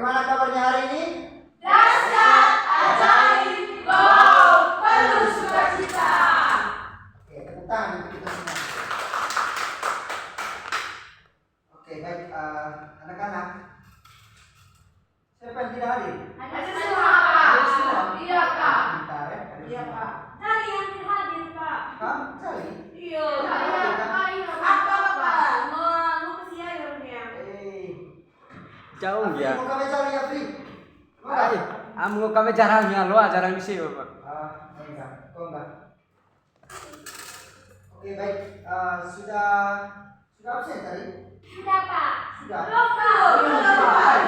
Bagaimana kabarnya hari ini? Dahsyat, ajaib, wow, penuh sukacita. Oke, tepuk tangan untuk kita semua. Oke, baik anak-anak. Siapa yang tidak hadir? Ada semua, Pak. Ada semua? Iya, Pak. Pintar ya? Ada Iya, semua. Pak. Tadi yang tidak hadir, Pak. Hah? Cari? Iya, Iya, iya, Pak. Pak. Iya, apa, Pak? Mau ke siarannya. Jauh ya. Mau kami cari ya, Fri? Ay, amo kami jarangnya lo jarang di sini, Pak. Enggak. Kok enggak? Oke, baik. Sudah absen tadi? Sudah, Pak. Sudah. Belum, Pak. Belum, Pak.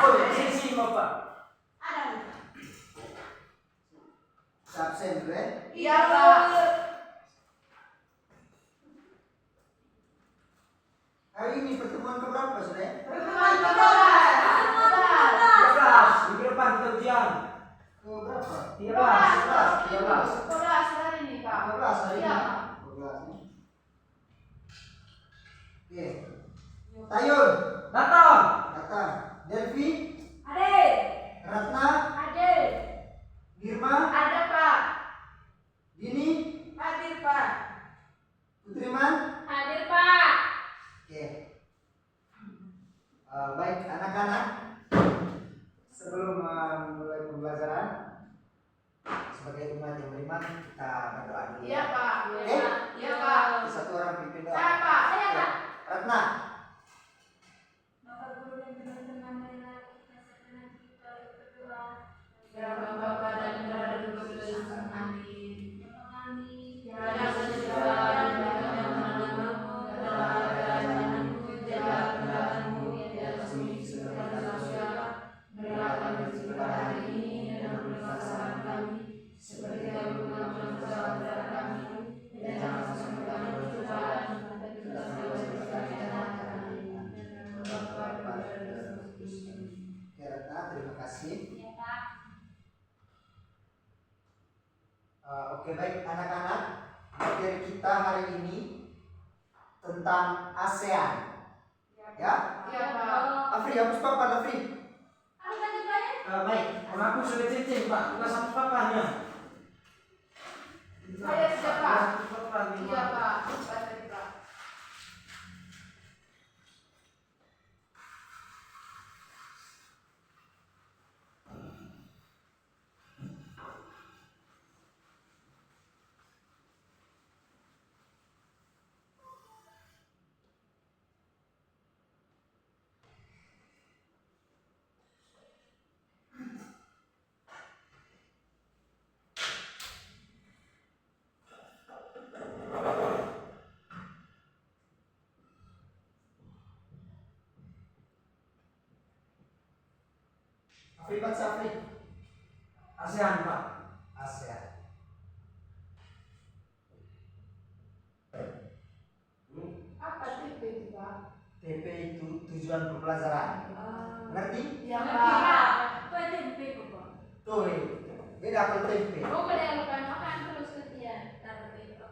Oh, sini Pak. Ada. Sudah absen dulu ya? Iya, Pak. Hari ini pertemuan keberapa sudah? Pertemuan keberapa? Minggu depan kita ujian. Keberapa? 12 hari ini, Pak. 12 hari Iya, ini. Pak. 12 nih. Oke. Tayun, Datang. datang. Delvi, Hadir. Ratna, Hadir. Girma, Ada, Pak. Dini, Hadir, Pak. Putriman. Hadir, Pak. Oke. Baik anak-anak, sebelum memulai pembelajaran sebagai umat yang beriman kita berdoa dulu. Iya, Pak. Oke? Iya, Pak. Satu orang pimpin doa. Saya, Pak. Saya, Oke. Pak. Ratna. Bapak Guru dan teman-teman marilah kita sejenak kita berdoa. Ya Bapa dan Putra dan Roh Kudus. Amin. Bapa kami yang ada di surga dan yang namamu adalah kerajaanmu, jadilah kehendakmu di atas bumi seperti di surga. Berilah kami rezeki pada hari ini dan ampuni kesalahan kami seperti kami mengampuni kesalahan kepada kami, dan jangan sampai kami bercobaan, tapi bebaskan kami dari jahat. Amin. Oke, Ratna, terima kasih. Ya, Pak. Oke, baik anak-anak, materi kita hari ini tentang ASEAN. Ya? Iya, Pak. Afri, hapus papan, Afri. Apa tadi, Pak? Baik. Aku sudah cincin, Pak. Bukan satu papanya. Saya sudah, Pak. Satu papan. Iya, Pak. Tadi, Pak. Afri, baca Afri. ASEAN, Pak. ASEAN. Apa TP itu, Pak? TP itu tujuan pembelajaran. Ngerti? Iya, Pak. Apa TP itu, Pak? Tuh, beda kalau TP. Oh, pada yang lupa makan terus ketian. Taruh itu.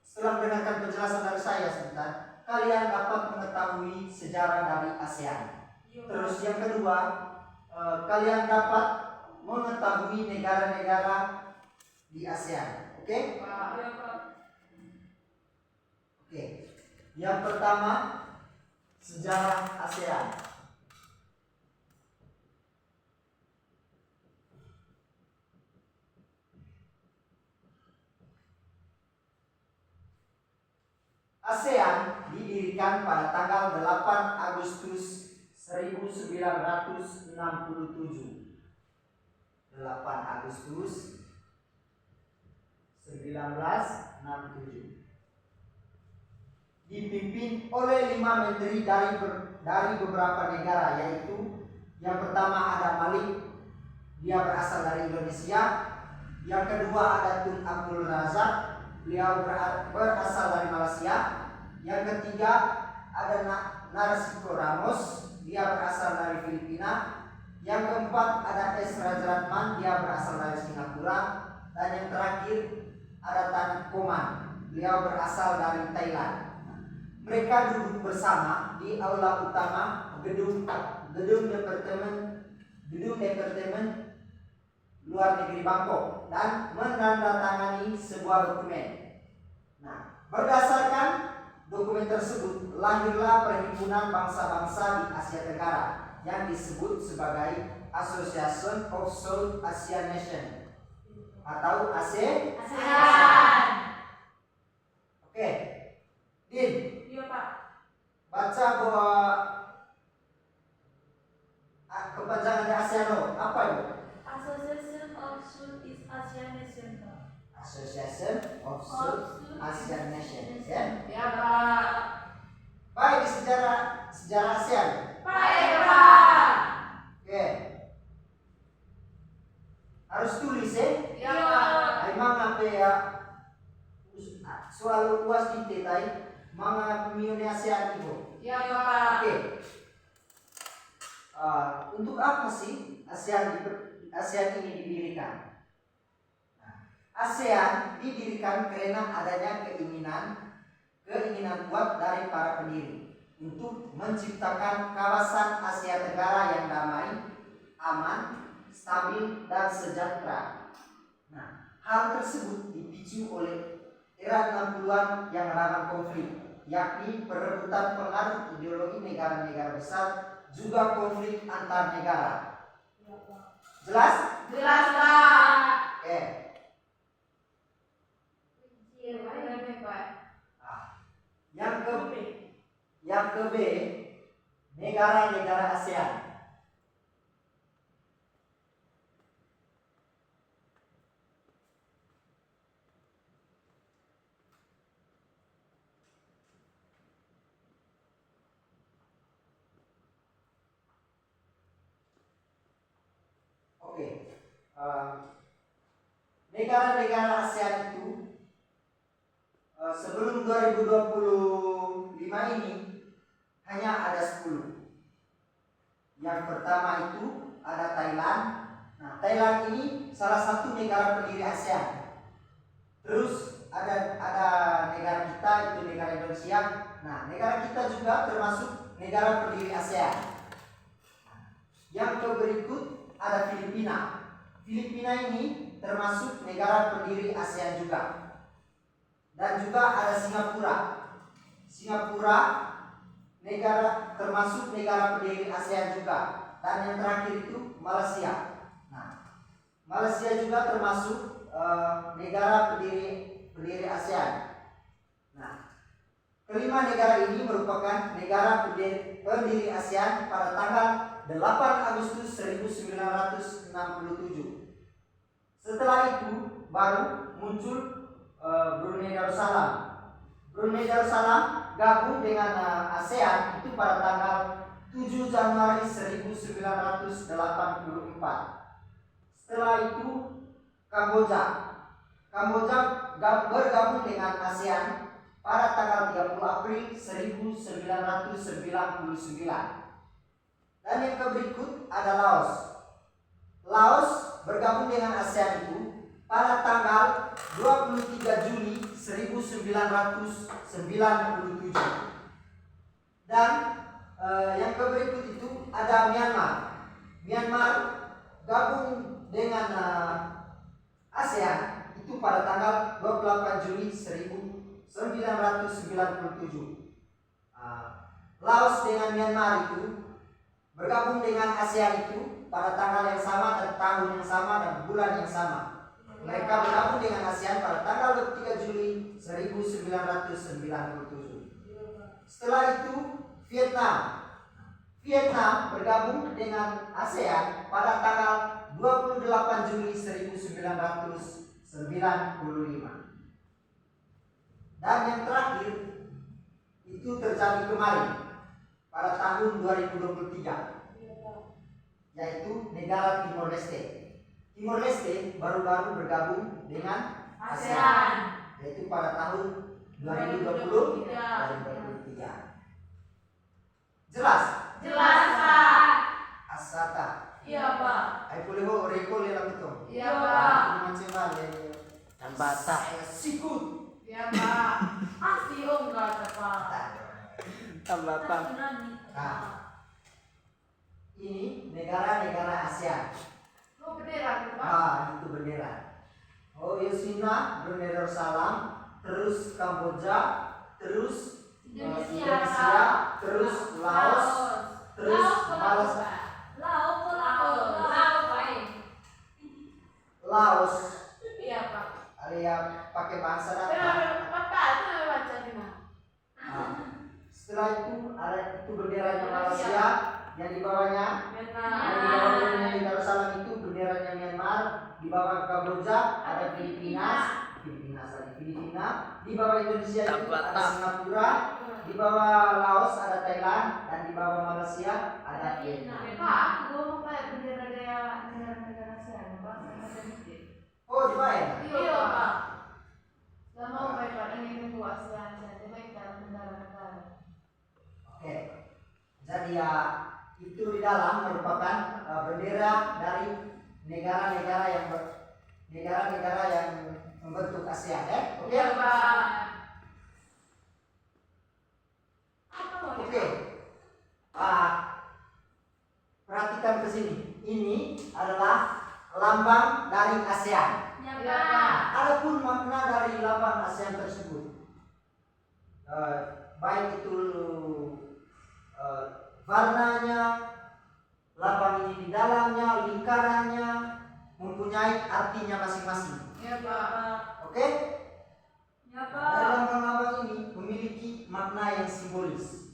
setelah mendengarkan penjelasan dari saya sebentar, kalian dapat mengetahui sejarah dari ASEAN. Terus yang kedua, kalian dapat mengetahui negara-negara di ASEAN. Oke? Oke. Yang pertama, sejarah ASEAN. ASEAN didirikan pada tanggal 8 Agustus 1967. 8 Agustus 1967. Dipimpin oleh 5 menteri dari beberapa negara, yaitu yang pertama ada Malik, dia berasal dari Indonesia. Yang kedua ada Tun Abdul Razak, beliau berasal dari Malaysia. Yang ketiga ada Narcisco Ramos, dia berasal dari Filipina. Yang keempat ada S. Rajaratnam, dia berasal dari Singapura. Dan yang terakhir ada Tan Koman, beliau berasal dari Thailand. Mereka duduk bersama di aula utama gedung departemen luar negeri Bangkok dan menandatangani sebuah dokumen. Nah, berdasarkan dokumen tersebut lahirlah Perhimpunan Bangsa-Bangsa di Asia Tenggara yang disebut sebagai Association of South Asian Nations atau ASEAN. Oke, Din. Iya Pak. Baca bahwa kepanjangan dari ASEAN apa itu? Association of Southeast Asian Nations. Association of South Asian Nations, ya? Ya Pak. Baik, di sejarah ASEAN. Baik Pak. Oke. Harus tulis ya? Ya Pak. Memang apa ya? Soal luas kita tadi, mga pemilih ASEAN itu. Ya Pak. Oke. Untuk apa sih ASEAN ini didirikan? ASEAN didirikan karena adanya keinginan kuat dari para pendiri untuk menciptakan kawasan Asia Tenggara yang damai, aman, stabil, dan sejahtera. Nah, hal tersebut dipicu oleh era 60-an yang rawan konflik, yakni perebutan pengaruh ideologi negara-negara besar, juga konflik antar negara. Jelas? Jelas Pak. Oke. Yang ke B, negara-negara ASEAN. Oke. Negara-negara ASEAN itu sebelum 2025 ini hanya ada 10. Yang pertama itu ada Thailand. Nah, Thailand ini salah satu negara pendiri ASEAN. Terus ada negara kita, itu negara Indonesia. Nah, negara kita juga termasuk negara pendiri ASEAN. Yang berikut ada Filipina. Filipina ini termasuk negara pendiri ASEAN juga. Dan juga ada Singapura. Singapura termasuk negara pendiri ASEAN juga. Dan yang terakhir itu Malaysia. Nah, Malaysia juga termasuk negara pendiri ASEAN. Nah, kelima negara ini merupakan negara pendiri ASEAN pada tanggal 8 Agustus 1967. Setelah itu baru muncul Brunei Darussalam. Brunei Darussalam gabung dengan ASEAN itu pada tanggal 7 Januari 1984. Setelah itu Kamboja bergabung dengan ASEAN pada tanggal 30 April 1999. Dan yang berikut ada Laos. Laos bergabung dengan ASEAN itu pada tanggal 23 Juli 1997. Dan yang berikut itu ada Myanmar. Myanmar gabung dengan ASEAN itu pada tanggal 28 Juli 1997. Laos dengan Myanmar itu bergabung dengan ASEAN itu pada tanggal yang sama dan tahun yang sama dan bulan yang sama. Mereka bergabung dengan ASEAN pada tanggal 23 Juli 1997. Setelah itu Vietnam bergabung dengan ASEAN pada tanggal 28 Juli 1995. Dan yang terakhir itu terjadi kemarin pada tahun 2023, yaitu negara Timor Leste. Timor Leste baru-baru bergabung dengan ASEAN, yaitu pada tahun 2023. Jelas? Jelas, Pak. Asata. Iya, Pak. Ay boleh ho recall ya itu. Iya, Pak. Macam mana? Tambata. Sikut. Iya, Pak. Pasti Om kata, Pak. Tambata. Nah, ini negara-negara ASEAN. Oh, bendera gitu, Pak. Itu bendera. Oh, Yosina, Brunei Darussalam, terus Kamboja, terus Indonesia, terus Laos, terus Malaysia. Laos. Iya, Pak. Area pakai bahasa Pak, dapat. itu baca di mana? Setelah itu ada itu benderanya Malaysia, yang di bawahnya yang di bawah Vietnam. Brunei Darussalam itu benderanya Myanmar, di bawah Kamboja ada Filipina, di bawah Indonesia itu ada Singapura, di bawah Laos ada Thailand, dan di bawah Malaysia ada Vietnam. Pak, aku mau pakai bendera negara ASEAN, Pak. Oh, di bawah ya? Iya, Pak. Saya mau pakai ini untuk ASEAN, jadi kita negara-negara. Oke. Jadi ya itu di dalam merupakan bendera dari negara-negara yang membentuk ASEAN, ya. Oke. Iya, Pak. Oke. Perhatikan ke sini. Ini adalah lambang dari ASEAN. Iya, Pak. Adapun makna dari lambang ASEAN tersebut, baik itu warnanya, lambang ini di dalamnya, lingkarannya, mempunyai artinya masing-masing. Iya, Pak. Oke? Iya, Dan Pak. lambang-lambang ini memiliki makna yang simbolis.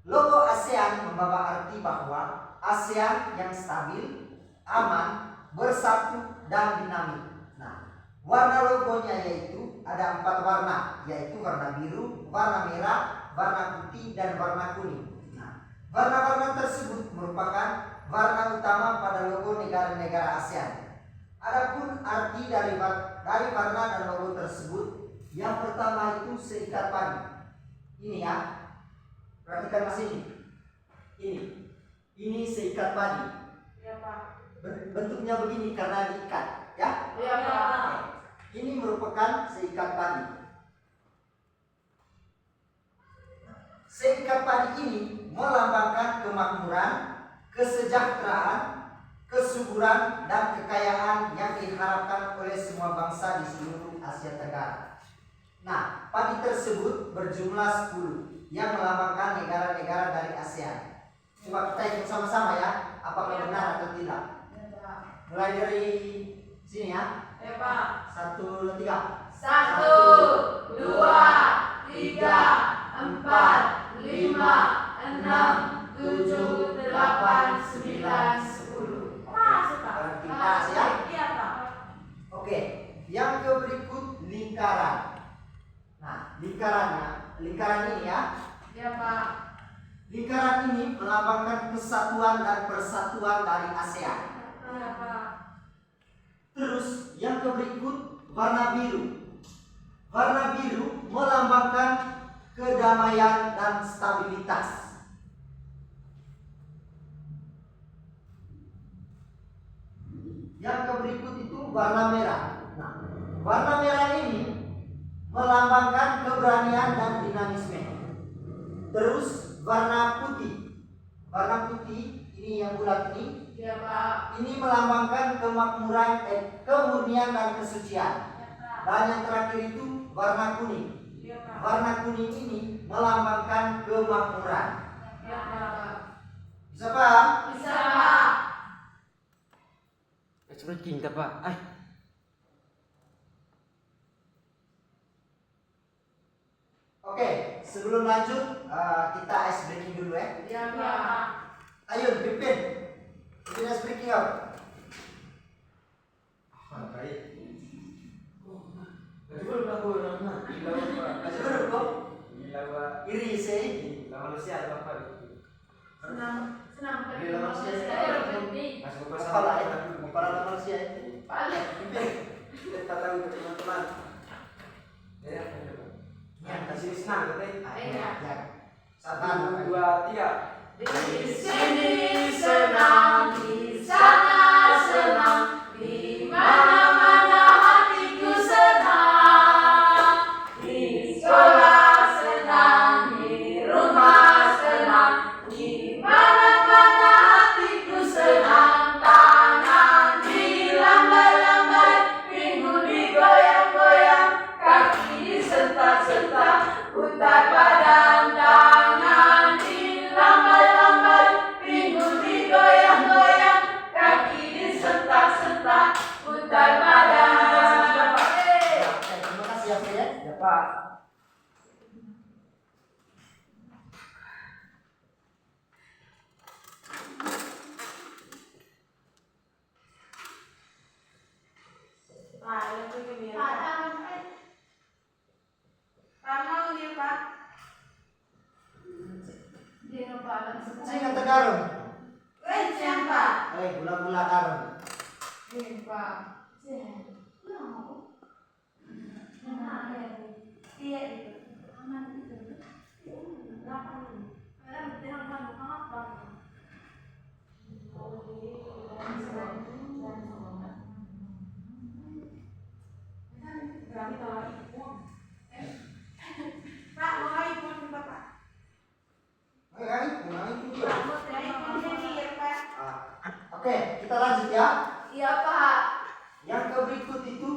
Logo ASEAN membawa arti bahwa ASEAN yang stabil, aman, bersatu, dan dinamik. Nah, warna logonya yaitu ada 4 warna, yaitu warna biru, warna merah, warna putih, dan warna kuning. Nah, warna-warna tersebut merupakan warna utama pada logo negara-negara ASEAN. Adapun arti dari warna dan logo tersebut, yang pertama itu seikat padi. Ini ya. Perhatikan mas ini seikat padi. Iya, Pak. Bentuknya begini karena diikat, ya. Iya, Pak. Ini merupakan seikat padi. Seikat padi ini melambangkan kemakmuran, kesejahteraan, kesuburan, dan kekayaan yang diharapkan oleh semua bangsa di seluruh Asia Tenggara. Nah, padi tersebut berjumlah 10 yang melambangkan negara-negara dari ASEAN. Coba kita hitung sama-sama ya, apakah benar atau tidak. Iya, Pak. Mulai dari sini ya. Iya, Pak. 1, 2, 3. 1, 2, 3, 4, 5, 6, 7, 8, 9, 10. Masuk, Pak. Berarti pas ya. Iya, Pak. Oke, yang berikut lingkaran. Nah, lingkaran ini ya. Iya, Pak. Lingkaran ini melambangkan kesatuan dan persatuan dari ASEAN. Iya, Pak. Terus yang berikut warna biru. Warna biru melambangkan kedamaian dan stabilitas. Yang berikut itu warna merah. Nah, warna merah ini melambangkan keberanian dan dinamisme. Terus warna putih. Warna putih ini yang bulat ini. Iya, Pak. Ini melambangkan kemakmuran, kemurnian dan kesucian. Dan yang terakhir itu warna kuning. Iya, Pak. Warna kuning ini melambangkan kemakmuran. Iya, Pak. Bisa paham? Bisa, Pak. Seperti cinta Pak. Oke, sebelum lanjut kita ice breaking dulu ya. Iya, Pak. Ayo, Pipin ice breaking up. Ayo kok. Iri sih. Senang Gila, manusia ini. berarti. Kepala ya, kepala manusia ini. Balik. Pipin, kita tahu ke teman-teman. Ya, kasih senang katanya. Iya. Ya. 1, 2, 3. Di sini senang, di sana senang, di mana-mana hatiku senang. Di sekolah senang, di rumah senang, di mana-mana hatiku senang. Tangan dilambai-lambai, pinggul digoyang-goyang, kaki disentak-sentak, putar badan. Tangan dilambai-lambai, pinggul digoyang-goyang, kaki disentak-sentak, putar badan. Oke, terima kasih ya, Pak ya. Ya Pak. Sing Tegarung. Gula-gula garum. Oke, kita lanjut ya. Iya, Pak. Yang berikut itu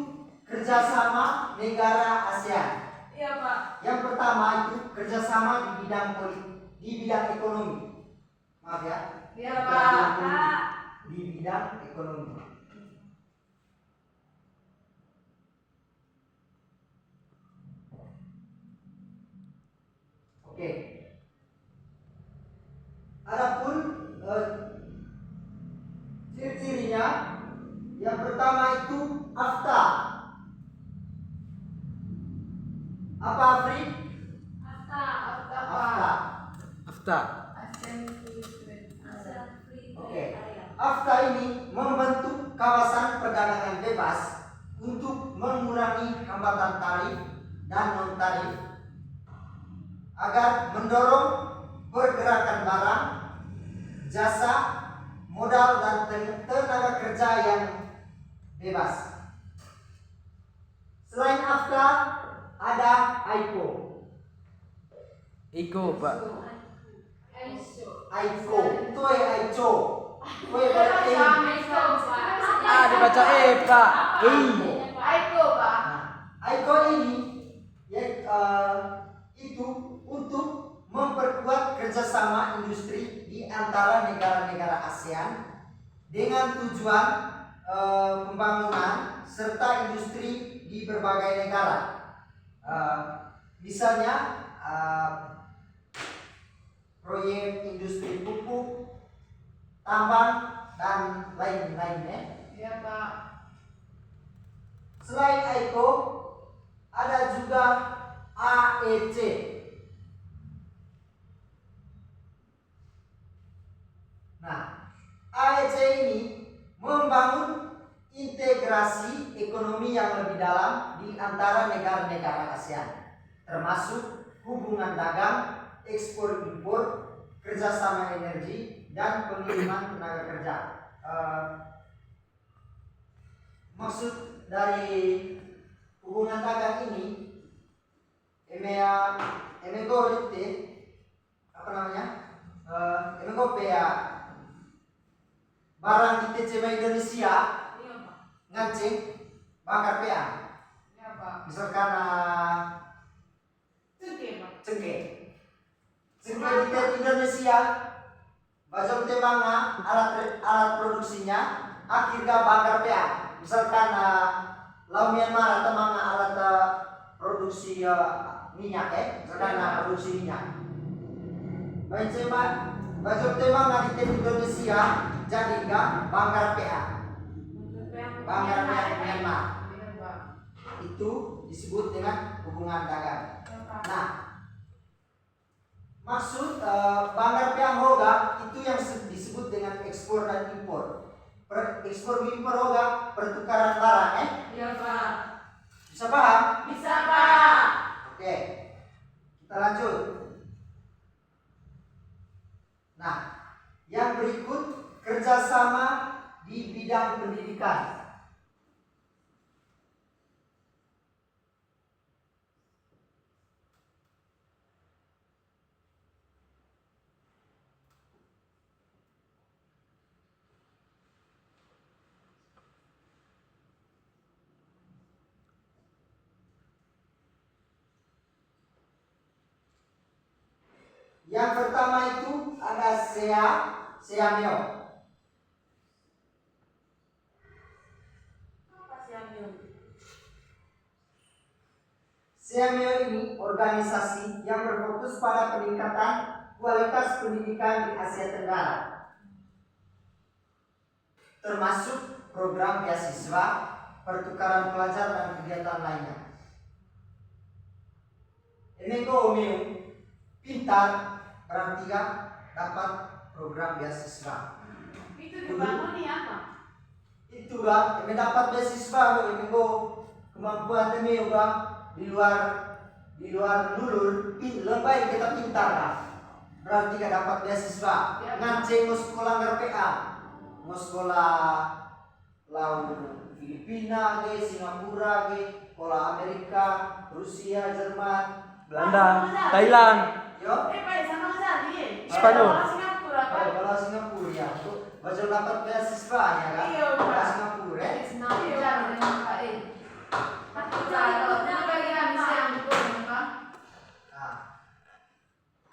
kerjasama negara ASEAN. Iya, Pak. Yang pertama itu kerjasama di bidang di bidang ekonomi. Maaf ya. Iya, Pak. Di bidang ekonomi. Oke. Adapun ciri-cirinya, yang pertama itu AFTA. Apa Afri? Afta, Pak. AFTA. Afta. Oke. AFTA ini membentuk kawasan perdagangan bebas untuk mengurangi hambatan tarif dan non tarif agar mendorong pergerakan barang, jasa, modal dan tenaga kerja yang bebas. Selain AFTA ada IPO. Iko Pak. IPO, toy IPO. Toy berarti. Dibaca Pak. Aiko, Pak. Nah, IPO ini ya, itu untuk memperkuat kerjasama industri di antara negara-negara ASEAN dengan tujuan pembangunan serta industri di berbagai negara. Misalnya proyek industri pupuk, tambang dan lain-lainnya. Iya, Pak. Selain ICO ada juga AEC. Nah, AEC ini membangun integrasi ekonomi yang lebih dalam di antara negara-negara ASEAN, termasuk hubungan dagang, ekspor impor, kerjasama energi, dan pengiriman tenaga kerja. Maksud dari hubungan dagang ini, emego itu apa namanya? Emego ya barang kita cuma Indonesia ngancing bakar PA. Misalkan cengkeh di Indonesia, bajau temanga alat produksinya akhirnya bakar PA. Misalkan lau Myanmar atau manga alat produksi minyak misalkan produksi minyak. Bajau temanga di Indonesia jadi enggak bakar PA. Bakar PA Myanmar. Itu disebut dengan hubungan dagang. Nah, maksud bakar PA hoga itu yang disebut dengan ekspor dan impor. Ekspor impor hoga pertukaran barang Iya, Pak. Bisa paham? Bisa, Pak. Oke. Kita lanjut. Nah, yang berikut kerjasama di bidang pendidikan. Yang pertama itu ada SEAMEO. Apa sih yang SEAMEO ini organisasi yang berfokus pada peningkatan kualitas pendidikan di Asia Tenggara, termasuk program beasiswa, pertukaran pelajar dan kegiatan lainnya. Emego Omeo pintar berarti dapat program beasiswa. Itu dibangun nih apa? Itulah yang dapat beasiswa emego kemampuan demi di luar lulur lebay kita pintar lah. Berarti dapat beasiswa. Nganceng mau sekolah RPA, mau sekolah lau Filipina, Singapura, sekolah Amerika, Rusia, Jerman, Belanda, Thailand, yo. Pak, sama saja. Spanyol. Singapura, Pak. Kalau Singapura ya, tuh baca dapat beasiswa ya kan? Iya, Pak. Kalau Singapura Nah,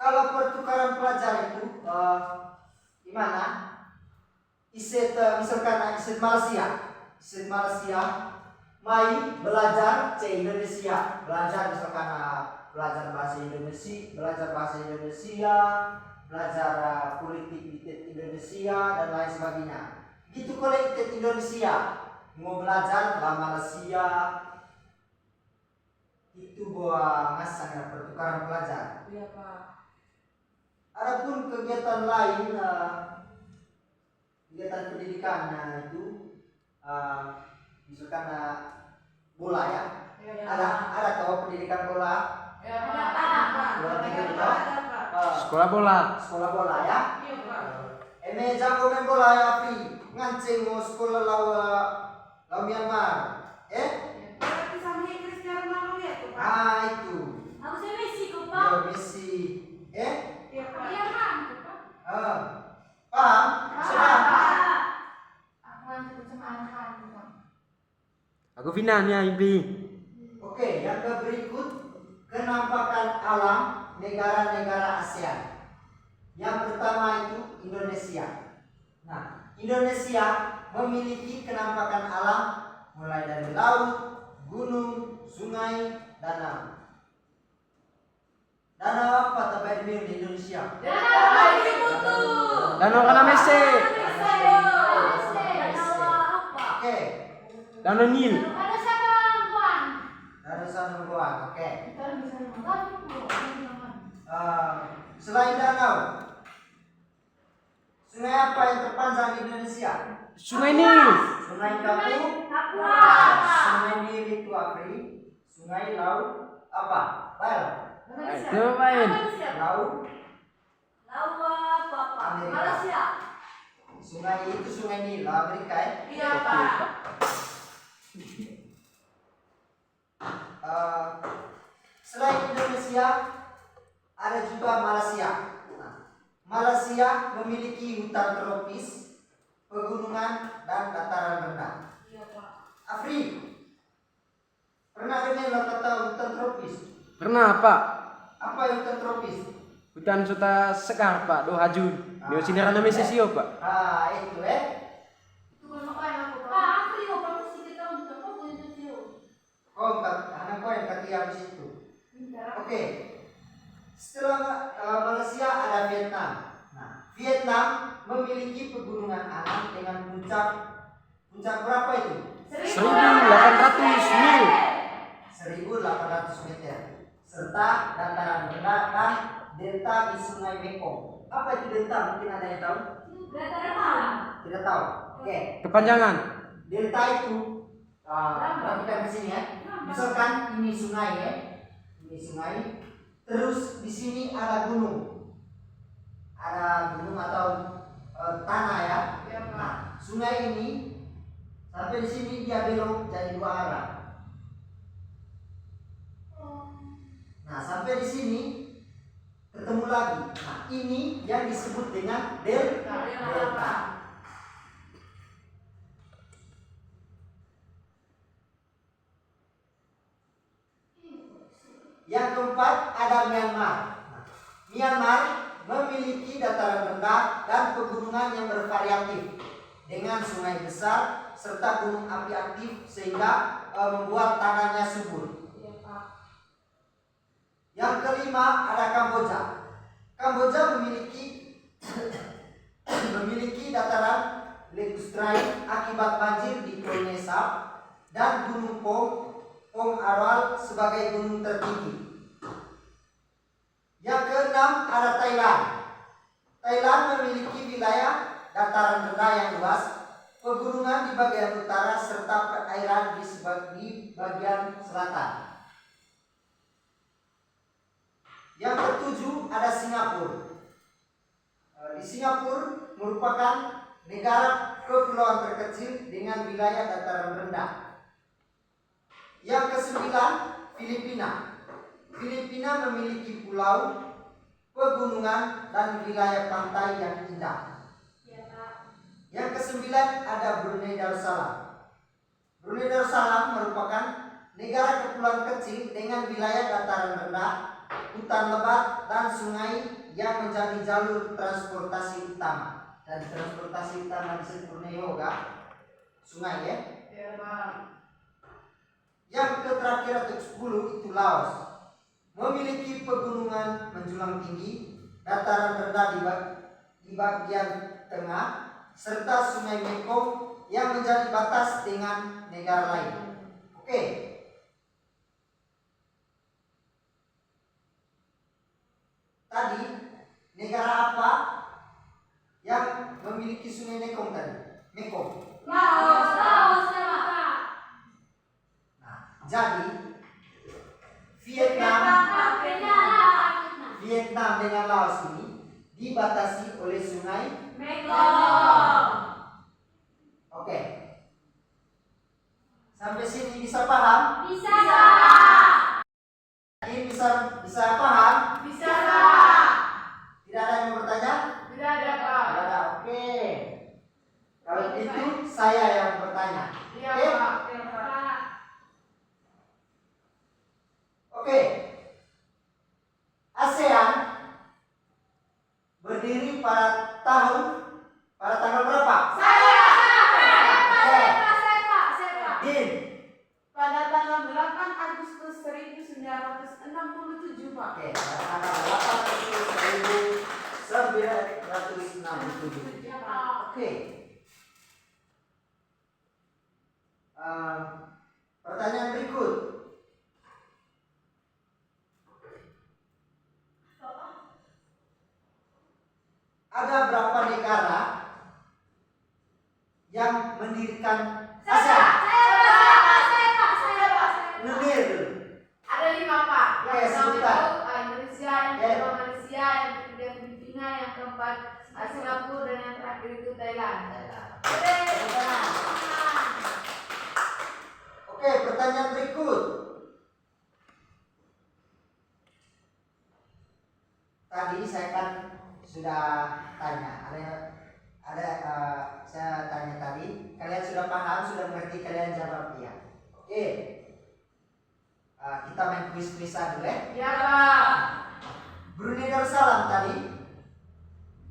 kalau pertukaran pelajar itu gimana? Misalkan iset Malaysia, mai belajar Indonesia, belajar misalkan belajar bahasa Indonesia, belajar politik Indonesia dan lain sebagainya. Gitu kalau Indonesia mau belajar Malaysia itu buat ngasang pertukaran pelajar. Iya, Pak. Adapun kegiatan lain, kegiatan pendidikan itu misalkan bola ya. Iya, Ada tahu pendidikan bola? Ya, Pak. sekolah bola. Sekolah bola ya. Iya, Pak. Eme jago main bola ya api. Ngancing mau sekolah lau Myanmar. Berarti sama Inggris Jerman Ronaldo ya, tuh, Pak. Itu. Harusnya Messi, kok, Yo Pak. Messi. Iya, Pak. Iya, Pak. Paham? Sudah. Aku lanjut sama anak-anak, Pak. Aku Vina nih Impi. Oke, yang berikut kenampakan alam negara-negara ASEAN. Yang pertama itu Indonesia. Nah, Indonesia memiliki kenampakan alam mulai dari laut, gunung, sungai, danau. Danau apa tapi di Indonesia? Danau Kanamese. Oke, Danau Nil. Danau Sanumbuan. Oke. Selain danau, sungai apa yang terpanjang di Indonesia? Sungai Nil. Sungai Kapur. Sungai Nil itu Afri. Sungai Laut apa? Baik. Itu main. Laut Malaysia. Sungai itu Sungai Nil Amerika ya. Iya, Pak. hutan tropis, pegunungan, dan dataran rendah. Iya, Pak. Afri, pernah dengar kata hutan tropis? Pernah, Pak. Apa hutan tropis? Hutan suta sekar, Pak. Do haju. Dio sindiran nama sisio, Pak. Itu Itu kan makanya aku, Pak. Aku juga pernah sih kita untuk apa punya itu. Oh, anak kau yang kaki habis itu. Oke. Setelah Malaysia ada Vietnam. Nah, Vietnam memiliki pegunungan anak dengan puncak berapa itu? 1.800 mil. 1.800 meter. Serta dataran rendah dan delta di Sungai Mekong. Apa itu delta? Mungkin ada yang tahu? Dataran mana? Tidak tahu. Oke. Kepanjangan. Delta itu perhatikan di sini ya. Misalkan ini sungai ya. Ini sungai. Terus di sini ada gunung. Ada gunung atau tanah ya. Nah, sungai ini sampai di sini dia belok jadi dua arah. Nah, sampai di sini ketemu lagi. Nah, ini yang disebut dengan delta. Yang keempat ada Myanmar. Nah, Myanmar memiliki dataran rendah dan pegunungan yang bervariatif dengan sungai besar serta gunung api aktif sehingga membuat tanahnya subur. Iya, Pak. Yang kelima ada Kamboja. Kamboja memiliki dataran lekustrine akibat banjir di Tonle Sap dan Gunung Pong Aral sebagai gunung tertinggi. Yang keenam ada Thailand. Thailand memiliki wilayah dataran rendah yang luas, pegunungan di bagian utara serta perairan di bagian selatan. Yang ketujuh ada Singapura. Di Singapura merupakan negara kepulauan terkecil dengan wilayah dataran rendah. Yang kesembilan Filipina. Filipina memiliki pulau, pegunungan, dan wilayah pantai yang indah. Iya, Pak. Yang kesembilan ada Brunei Darussalam. Brunei Darussalam merupakan negara kepulauan kecil dengan wilayah dataran rendah, hutan lebat, dan sungai yang menjadi jalur transportasi utama. Dan transportasi utama di Borneo sungai ya. Iya, Pak. Yang terakhir atau 10 itu Laos. Memiliki pegunungan menjulang tinggi, dataran rendah di bagian tengah, serta sungai Mekong yang menjadi batas dengan negara lain. Oke. Tadi negara apa yang memiliki sungai Mekong tadi? Mekong. Laos, Pak. Nah, jadi Vietnam dengan Laos ini dibatasi oleh sungai Mekong. Oke. Sampai sini bisa paham? Bisa, Pak. Ini bisa paham? Bisa, Pak. Tidak ada yang mau bertanya? Tidak ada, Pak. Tidak ada. Oke. Kalau itu saya yang bertanya. Iya, Oke? Pak. Iya, Pak. Oke. ASEAN berdiri pada tanggal berapa? Saya, Oke. Pak. Din. Pada tanggal 8 Agustus 1967, Pak. Oke, pada tanggal 8 Agustus 1967. Iya, Pak. Oke. Pertanyaan berikut. Ada berapa negara yang mendirikan ASEAN? Nunir. Ada 5, Pak. Yang Oke, pertama sebentar. itu Indonesia, yang kedua Malaysia, yang ketiga Filipina, yang keempat Singapura, dan yang terakhir itu Thailand. Oke, pertanyaan berikut. Tadi saya kan sudah tanya, ada ada saya tanya tadi, kalian sudah paham, sudah mengerti, kalian jawab iya. Oke. Kita main kuis-kuisan dulu ya. Ya, Pak. Brunei Darussalam tadi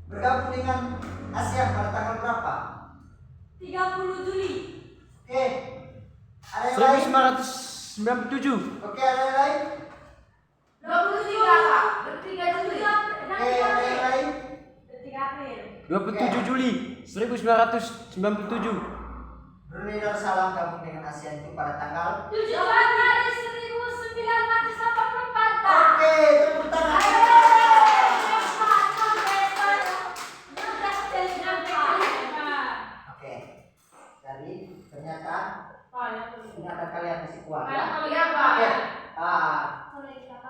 bergabung dengan ASEAN pada tanggal berapa? 30 Juli. Oke. Ada yang lain? 1997. Oke, ada yang lain? 23, Pak. 23 Juli. Oke, ada yang lain? 23 April. 27 Juli 1997. Brunei Darussalam gabung dengan ASEAN itu pada tanggal. 7 Januari 1984, Pak. Oke, tepuk tangan. Oke. Jadi ternyata ingatan kalian masih kuat ya. Oke.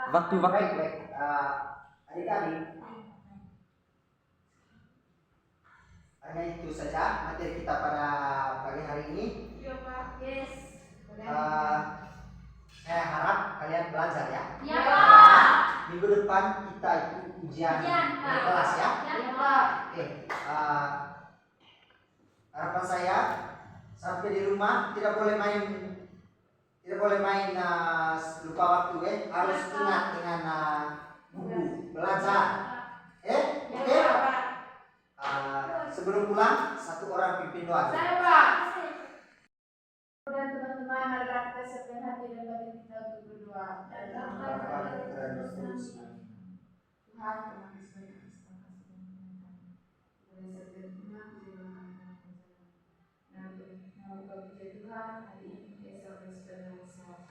Waktu-waktu. Baik. Adik-adik, hanya itu saja materi kita pada pagi hari ini. Saya harap kalian belajar ya. Ya, Pak. Minggu depan kita itu ujian Pak. kelas ya. Ya, Pak. Oke. Harapan saya sampai di rumah tidak boleh main lupa waktu ya. Harus ingat dengan buku belajar. Oke. Sebelum pulang satu orang pimpin doa. Saya, Pak. Dan teman-teman, marilah kita siapkan hati dan batin kita untuk berdoa. Dan Tuhan, terima kasih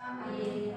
Amin.